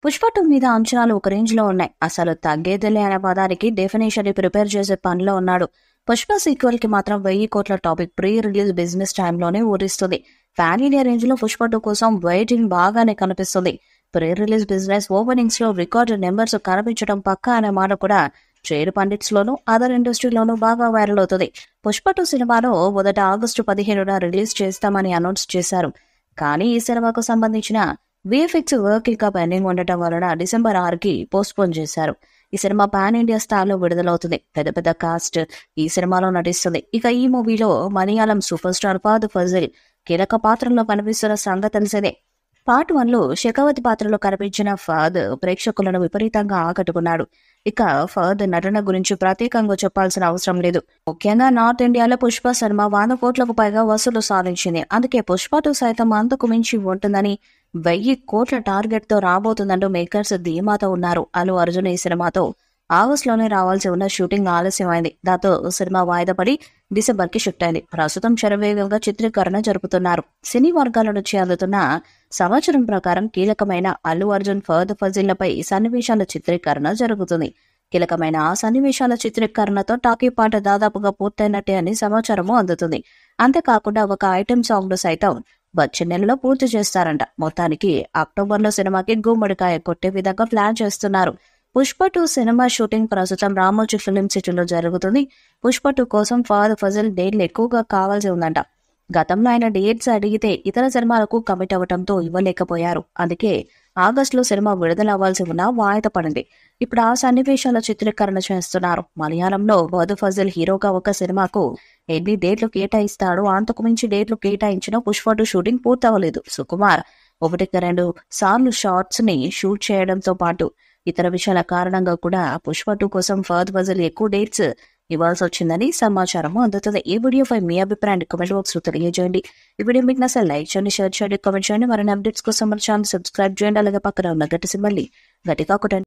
పుష్ప 2 మీద అంచనాలు ఒక రేంజ్ లో ఉన్నాయి. అసలు తగ్గేదిలే అనే పదానికి డెఫినేషన్ ని ప్రిపేర్ చేసే పనిలో ఉన్నాడు. పుష్ప సీక్వెల్ కి మాత్రం 1000 కోట్ల టాపిక్ ప్రీ రిలీజ్ బిజినెస్ టైంలోనే ఊరిస్తుంది. ఫ్యాన్ ఇండియా రేంజ్ లో పుష్ప 2 కోసం వెయిటింగ్ బాగానే కనిపిస్తుంది. ప్రీ రిలీజ్ బిజినెస్ ఓపెనింగ్స్ లో రికార్డు నెంబర్స్ కనిపించడం పక్కా అనే మాట కూడా ట్రేడ్ పండిట్స్ లోనూ అదర్ ఇండస్ట్రీలోనూ బాగా వైరల్ అవుతుంది. పుష్ప 2 సినిమాను మొదట ఆగస్టు 15న రిలీజ్ చేస్తామని అనౌన్స్ చేశారు. కానీ ఈ సినిమాకు సంబంధించిన విఎఫ్ఎక్స్ వర్క్ ఇంకా పెండింగ్ ఉండటం వలన డిసెంబర్ 6కి పోస్ట్పోన్ చేశారు. ఈ సినిమా పాన్ ఇండియా స్థాయిలో విడుదలవుతుంది. పెద్ద పెద్ద కాస్ట్ ఈ సినిమాలో నటిస్తుంది. ఇక ఈ మూవీలో మలయాళం సూపర్ స్టార్ ఫహద్ ఫాజిల్ కీలక పాత్రలో కనిపిస్తున్న సంగతి తెలిసేదే. పార్ట్ 1లో శెఖావతి పాత్రలో కనిపించిన ఫహద్ ప్రేక్షకులను విపరీతంగా ఆకట్టుకున్నాడు. ఇక ఫహద్ నటన గురించి ప్రత్యేకంగా చెప్పాల్సిన అవసరం లేదు. ముఖ్యంగా నార్త్ ఇండియాలో పుష్ప సినిమా 100 కోట్లకు పైగా వసూలు సాధించింది. అందుకే పుష్ప 2 సైతం అంతకు మించి ఉంటుందని 1000 కోట్ల టార్గెట్ తో రాబోతుందంటూ మేకర్స్ ధీమాతో ఉన్నారు. అల్లు అర్జున్ ఈ సినిమాతో ఆగస్టులోనే రావాల్సి ఉన్న షూటింగ్ ఆలస్యమైంది. దాంతో సినిమా వాయిదా పడి డిసెంబర్ కి షిఫ్ట్ అయింది. ప్రస్తుతం శరవేగంగా చిత్రీకరణ జరుపుతున్నారు. సినీ వర్గాల నుంచి అందుతున్న సమాచారం ప్రకారం కీలకమైన అల్లు అర్జున్ ఫహద్ ఫాజిల్లపై సన్నివేశాల చిత్రీకరణ జరుగుతుంది. కీలకమైన ఆ సన్నివేశాల చిత్రీకరణతో టాకీ పాట దాదాపుగా పూర్తయినట్టే అని సమాచారము అందుతుంది. అంతేకాకుండా ఒక ఐటెం సాంగ్ ను సైతం వచ్చే నెలలో పూర్తి చేస్తారంట. మొత్తానికి అక్టోబర్లో సినిమాకి గుమ్మడికాయ కొట్టే విధంగా ప్లాన్ చేస్తున్నారు. పుష్ప 2 సినిమా షూటింగ్ ప్రస్తుతం రామోజీ ఫిలిం సిటీలో జరుగుతుంది. పుష్ప 2 కోసం ఫహద్ ఫాజిల్ డేట్లు ఎక్కువగా కావాల్సి ఉందంట. గతంలో ఆయన డేట్స్ అడిగితే ఇతర సినిమాలకు కమిట్ అవ్వడంతో ఇవ్వలేకపోయారు. అందుకే ఆగస్టులో సినిమా విడుదల అవ్వాల్సి ఉన్నా వాయిదా పడింది. ఇప్పుడు ఆ సన్నివేశాల చిత్రీకరణ చేస్తున్నారు. మలయాళంలో ఫహద్ ఫాజిల్ హీరోగా ఒక సినిమాకు ఎన్ని డేట్లు కేటాయిస్తాడో అంతకు మించి డేట్లు కేటాయించిన పుష్ప 2 షూటింగ్ పూర్తవలేదు. సుకుమార్ 1-2 సార్లు షార్ట్స్ ని షూట్ చేయడంతో పాటు ఇతర విషయాల కారణంగా కూడా పుష్ప 2 కోసం ఫహద్ ఫాజిల్ ఎక్కువ డేట్స్ ఇవ్వాల్సి వచ్చిందని సమాచారం అందుతుంది. ఈ వీడియోపై మీ అభిప్రాయాన్ని కామెంట్ బాక్స్ లో తెలియజేయండి. ఈ వీడియో మీకు నచ్చ లైక్ చేయండి, షేర్ చేయండి, కామెంట్ చేయండి. మరిన్ని అప్డేట్స్ కోసం మన ఛానల్ సబ్స్క్రైబ్ చేయండి. అలాగే పక్కన ఉన్న గట్టి సింబల్ ని గట్టిగా కొట్టండి.